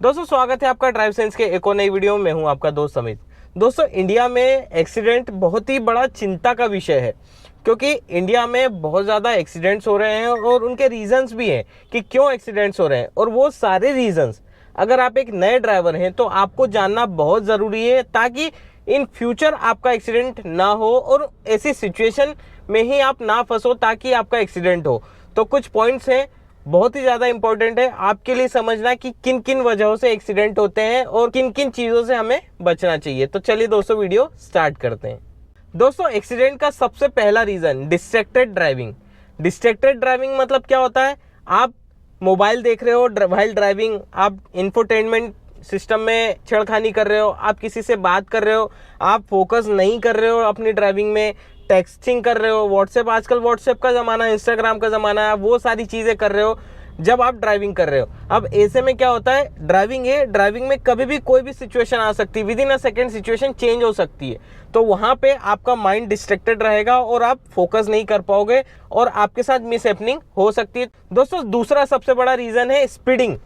दोस्तों स्वागत है आपका ड्राइव सेंस के एक और नई वीडियो में। मैं हूं आपका दोस्त अमित। दोस्तों इंडिया में एक्सीडेंट बहुत ही बड़ा चिंता का विषय है, क्योंकि इंडिया में बहुत ज़्यादा एक्सीडेंट्स हो रहे हैं और उनके रीजंस भी हैं कि क्यों एक्सीडेंट्स हो रहे हैं। और वो सारे रीजंस अगर आप एक नए ड्राइवर हैं तो आपको जानना बहुत ज़रूरी है, ताकि इन फ्यूचर आपका एक्सीडेंट ना हो और ऐसी सिचुएशन में ही आप ना फंसो ताकि आपका एक्सीडेंट हो। तो कुछ पॉइंट्स हैं, बहुत ही ज़्यादा इंपॉर्टेंट है आपके लिए समझना कि किन किन वजहों से एक्सीडेंट होते हैं और किन किन चीज़ों से हमें बचना चाहिए। तो चलिए दोस्तों वीडियो स्टार्ट करते हैं। दोस्तों एक्सीडेंट का सबसे पहला reason distracted driving. Distracted driving मतलब क्या होता है? आप मोबाइल देख रहे हो व्हाइल ड्राइविंग, आप इंफोटेनमेंट सिस्टम में छेड़खानी कर रहे हो, आप किसी से बात कर रहे हो, आप फोकस नहीं कर रहे हो अपनी ड्राइविंग में, टेक्सटिंग कर रहे हो, व्हाट्सएप, आजकल व्हाट्सएप का ज़माना है, इंस्टाग्राम का ज़माना है, वो सारी चीज़ें कर रहे हो जब आप ड्राइविंग कर रहे हो। अब ऐसे में क्या होता है, ड्राइविंग है, ड्राइविंग में कभी भी कोई भी सिचुएशन आ सकती है, with in a second situation change हो सकती है। तो वहाँ पे आपका माइंड डिस्ट्रैक्टेड रहेगा और आप फोकस नहीं कर पाओगे और आपके साथ मिस हैपनिंग हो सकती है। दोस्तों दूसरा सबसे बड़ा रीज़न है स्पीडिंग।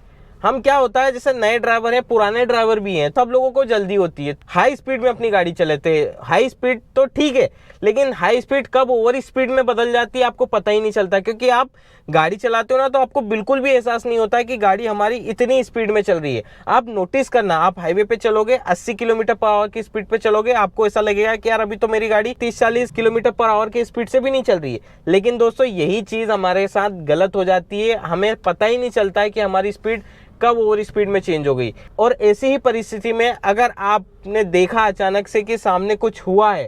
हम क्या होता है, जैसे नए ड्राइवर हैं, पुराने ड्राइवर भी हैं, सब लोगों को जल्दी होती है, हाई स्पीड में अपनी गाड़ी चलाते हैं। हाई स्पीड तो ठीक है, लेकिन हाई स्पीड कब ओवर स्पीड में बदल जाती है आपको पता ही नहीं चलता, क्योंकि आप गाड़ी चलाते हो ना तो आपको बिल्कुल भी एहसास नहीं होता है कि गाड़ी हमारी इतनी स्पीड में चल रही है। आप नोटिस करना, आप हाईवे पे चलोगे 80 किलोमीटर पर आवर की स्पीड पे चलोगे, आपको ऐसा लगेगा कि यार अभी तो मेरी गाड़ी 30-40 किलोमीटर पर आवर की स्पीड से भी नहीं चल रही है। लेकिन दोस्तों यही चीज़ हमारे साथ गलत हो जाती है, हमें पता ही नहीं चलता है कि हमारी स्पीड कब ओवर स्पीड में चेंज हो गई। और ऐसी ही परिस्थिति में अगर आपने देखा अचानक से कि सामने कुछ हुआ है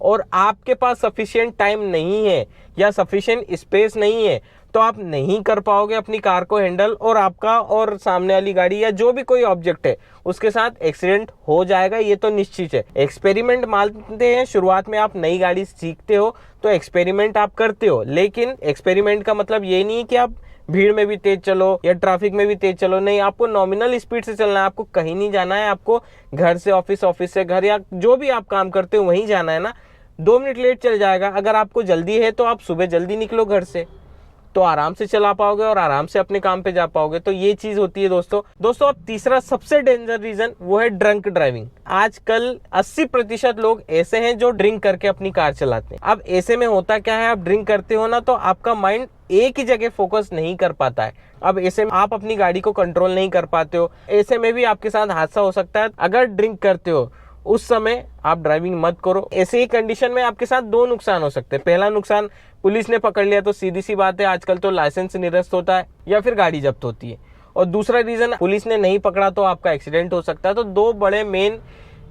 और आपके पास सफिशिएंट टाइम नहीं है या सफिशिएंट स्पेस नहीं है, तो आप नहीं कर पाओगे अपनी कार को हैंडल, और आपका और सामने वाली गाड़ी या जो भी कोई ऑब्जेक्ट है उसके साथ एक्सीडेंट हो जाएगा। ये तो निश्चित है। एक्सपेरिमेंट मानते हैं, शुरुआत में आप नई गाड़ी सीखते हो तो एक्सपेरिमेंट आप करते हो, लेकिन एक्सपेरिमेंट का मतलब ये नहीं कि आप भीड़ में भी तेज चलो या ट्रैफिक में भी तेज चलो। नहीं, आपको नॉमिनल स्पीड से चलना है, आपको कहीं नहीं जाना है, आपको घर से ऑफिस, ऑफिस से घर, या जो भी आप काम करते हो वहीं जाना है ना। 2 मिनट लेट चल जाएगा, अगर आपको जल्दी है तो आप सुबह जल्दी निकलो घर से, तो आराम से चला पाओगे और आराम से अपने काम पे जा पाओगे। तो ये चीज होती है दोस्तों। अब तीसरा सबसे डेंजर रीजन वो है ड्रंक ड्राइविंग। आजकल 80% लोग ऐसे हैं जो ड्रिंक करके अपनी कार चलाते हैं। अब ऐसे में होता क्या है, आप ड्रिंक करते हो ना तो आपका माइंड एक ही जगह फोकस नहीं कर पाता है। अब ऐसे में आप अपनी गाड़ी को कंट्रोल नहीं कर पाते हो, ऐसे में भी आपके साथ हादसा हो सकता है। अगर ड्रिंक करते हो उस समय आप ड्राइविंग मत करो। ऐसे ही कंडीशन में आपके साथ 2 नुकसान हो सकते हैं। पहला नुकसान, पुलिस ने पकड़ लिया तो सीधी सी बात है, आजकल तो लाइसेंस निरस्त होता है या फिर गाड़ी जब्त होती है। और दूसरा रीजन, पुलिस ने नहीं पकड़ा तो आपका एक्सीडेंट हो सकता है। तो 2 बड़े मेन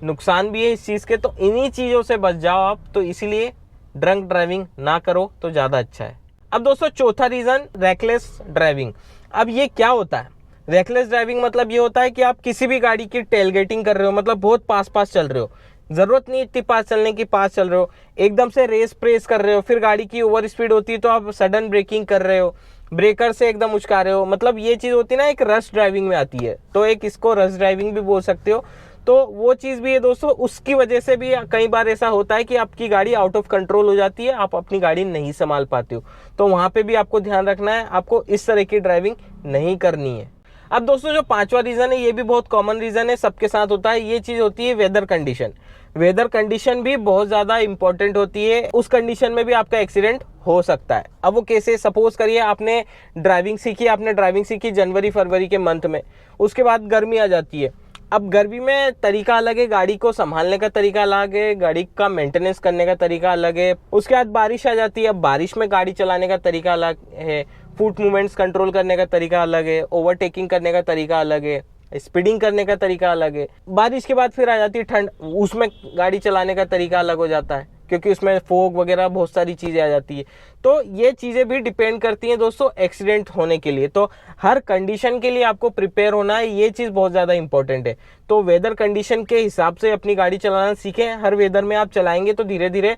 नुकसान भी है इस चीज़ के, तो इन्हीं चीज़ों से बच जाओ आप। तो इसीलिए ड्रंक ड्राइविंग ना करो तो ज़्यादा अच्छा है। अब दोस्तों चौथा रीजन, रेकलेस ड्राइविंग। अब ये क्या होता है? रेकलेस ड्राइविंग मतलब ये होता है कि आप किसी भी गाड़ी की टेलगेटिंग कर रहे हो, मतलब बहुत पास चल रहे हो, जरूरत नहीं इतनी पास चलने की, पास चल रहे हो, एकदम से रेस प्रेस कर रहे हो, फिर गाड़ी की ओवर स्पीड होती है तो आप सडन ब्रेकिंग कर रहे हो, ब्रेकर से एकदम उचका रहे हो। मतलब ये चीज़ होती है ना, एक रश ड्राइविंग में आती है, तो एक इसको रश ड्राइविंग भी बोल सकते हो। तो वो चीज़ भी है दोस्तों, उसकी वजह से भी कई बार ऐसा होता है कि आपकी गाड़ी आउट ऑफ कंट्रोल हो जाती है, आप अपनी गाड़ी नहीं संभाल पाते हो। तो वहाँ पे भी आपको ध्यान रखना है, आपको इस तरह की ड्राइविंग नहीं करनी है। अब दोस्तों जो 5वां रीज़न है, ये भी बहुत कॉमन रीज़न है, सबके साथ होता है। ये चीज़ होती है वेदर कंडीशन। वेदर कंडीशन भी बहुत ज़्यादा इंपॉर्टेंट होती है, उस कंडीशन में भी आपका एक्सीडेंट हो सकता है। अब वो कैसे? सपोज करिए आपने ड्राइविंग सीखी जनवरी फरवरी के मंथ में, उसके बाद गर्मी आ जाती है। अब गर्मी में तरीका अलग है, गाड़ी को संभालने का तरीका अलग है, गाड़ी का मेंटेनेंस करने का तरीका अलग है। उसके बाद बारिश आ जाती है, अब बारिश में गाड़ी चलाने का तरीका अलग है, फुट मूवमेंट्स कंट्रोल करने का तरीका अलग है, ओवरटेकिंग करने का तरीका अलग है, स्पीडिंग करने का तरीका अलग है। बारिश के बाद फिर आ जाती है ठंड, उसमें गाड़ी चलाने का तरीका अलग हो जाता है, क्योंकि उसमें फोग वगैरह बहुत सारी चीज़ें आ जाती है। तो ये चीज़ें भी डिपेंड करती हैं दोस्तों एक्सीडेंट होने के लिए। तो हर कंडीशन के लिए आपको प्रिपेयर होना है, ये चीज़ बहुत ज़्यादा इंपॉर्टेंट है। तो वेदर कंडीशन के हिसाब से अपनी गाड़ी चलाना सीखें। हर वेदर में आप चलाएंगे तो धीरे धीरे,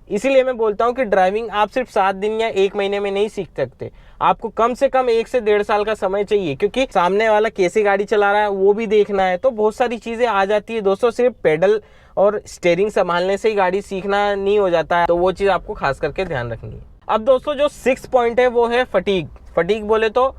इसीलिए मैं बोलता हूँ कि ड्राइविंग आप सिर्फ 7 दिन या 1 महीने में नहीं सीख सकते, आपको कम से कम 1 से 1.5 साल का समय चाहिए, क्योंकि सामने वाला कैसे गाड़ी चला रहा है वो भी देखना है। तो बहुत सारी चीज़ें आ जाती है दोस्तों, सिर्फ पेडल और स्टीयरिंग संभालने से ही गाड़ी सीखना नहीं हो जाता है। तो वो चीज़ आपको खास करके ध्यान रखनी है। अब दोस्तों जो 6 पॉइंट है वो है फटीग। फटीग बोले तो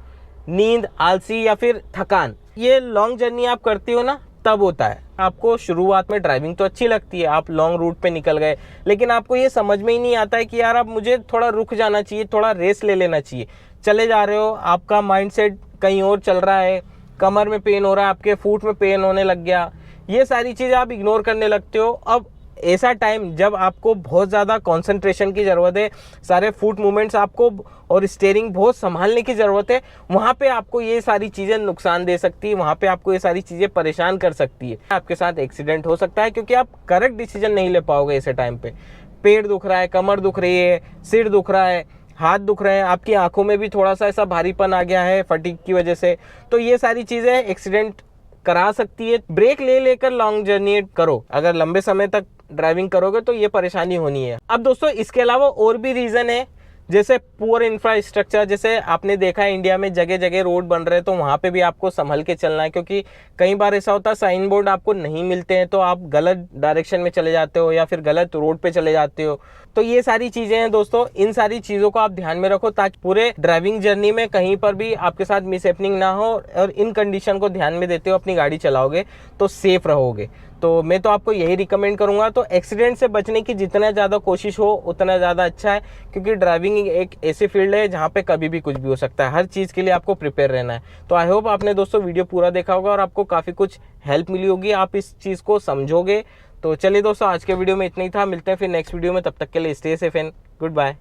नींद, आलसी या फिर थकान। ये लॉन्ग जर्नी आप करते हो ना तब होता है। आपको शुरुआत में ड्राइविंग तो अच्छी लगती है, आप लॉन्ग रूट पे निकल गए, लेकिन आपको ये समझ में ही नहीं आता है कि यार अब मुझे थोड़ा रुक जाना चाहिए, थोड़ा रेस्ट ले लेना चाहिए। चले जा रहे हो, आपका माइंडसेट कहीं और चल रहा है, कमर में पेन हो रहा है, आपके फुट में पेन होने लग गया, ये सारी चीज़ें आप इग्नोर करने लगते हो। अब ऐसा टाइम जब आपको बहुत ज़्यादा कंसंट्रेशन की ज़रूरत है, सारे फुट मूवमेंट्स आपको और स्टीयरिंग बहुत संभालने की ज़रूरत है, वहाँ पे आपको ये सारी चीज़ें नुकसान दे सकती है, वहाँ पे आपको ये सारी चीज़ें परेशान कर सकती है। आपके साथ एक्सीडेंट हो सकता है क्योंकि आप करेक्ट डिसीजन नहीं ले पाओगे ऐसे टाइम पे। पेट दुख रहा है, कमर दुख रही है, सिर दुख रहा है, हाथ दुख रहे हैं, आपकी आंखों में भी थोड़ा सा ऐसा भारीपन आ गया है फटीग की वजह से, तो ये सारी चीज़ें एक्सीडेंट करा सकती है। ब्रेक ले लेकर लॉन्ग जर्नी करो, अगर लंबे समय तक ड्राइविंग करोगे तो ये परेशानी होनी है। अब दोस्तों इसके अलावा और भी रीज़न है, जैसे पुअर इंफ्रास्ट्रक्चर। जैसे आपने देखा है इंडिया में जगह जगह रोड बन रहे हैं, तो वहाँ पे भी आपको संभल के चलना है, क्योंकि कई बार ऐसा होता है साइन बोर्ड आपको नहीं मिलते हैं, तो आप गलत डायरेक्शन में चले जाते हो या फिर गलत रोड पे चले जाते हो। तो ये सारी चीज़ें हैं दोस्तों, इन सारी चीज़ों को आप ध्यान में रखो ताकि पूरे ड्राइविंग जर्नी में कहीं पर भी आपके साथ मिसहैपनिंग ना हो, और इन कंडीशन को ध्यान में देते हो अपनी गाड़ी चलाओगे तो सेफ रहोगे। तो मैं तो आपको यही रिकमेंड करूंगा। तो एक्सीडेंट से बचने की जितना ज़्यादा कोशिश हो उतना ज़्यादा अच्छा है, क्योंकि ड्राइविंग एक ऐसी फील्ड है जहाँ पे कभी भी कुछ भी हो सकता है, हर चीज़ के लिए आपको प्रिपेयर रहना है। तो आई होप आपने दोस्तों वीडियो पूरा देखा होगा और आपको काफ़ी कुछ हेल्प मिली होगी, आप इस चीज़ को समझोगे। तो चलिए दोस्तों, आज के वीडियो में इतना ही था, मिलते हैं फिर नेक्स्ट वीडियो में, तब तक के लिए stay safe and good bye.